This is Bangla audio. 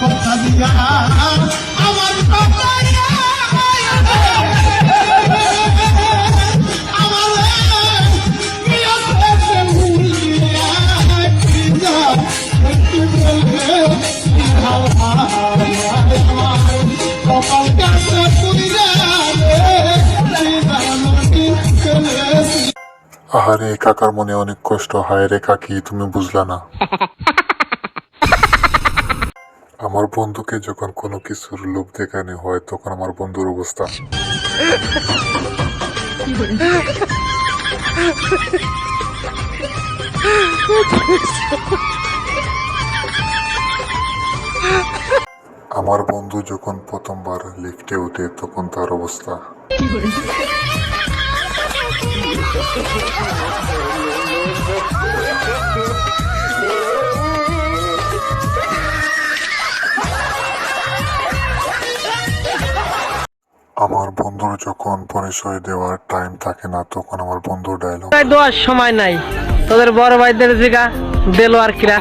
কথা দিয়া আমার আহারে কাকার মনে অনেক কষ্ট। হায় রে কাকি, তুমি বুঝলা না। আমার বন্ধুকে যখন কোনো কিছুর লোভ দেখানো হয় তখন আমার বন্ধুর অবস্থা। আমার বন্ধু যখন প্রথমবার লিফটে ওঠে তখন তার অবস্থা। আমার বন্ধুর যখন পরিচয় দেওয়ার টাইম থাকে না তখন আমার বন্ধুর ডায়লগ, দেওয়ার সময় নাই, তোদের বড় ভাইদের জিগা দেলো আর কিরা।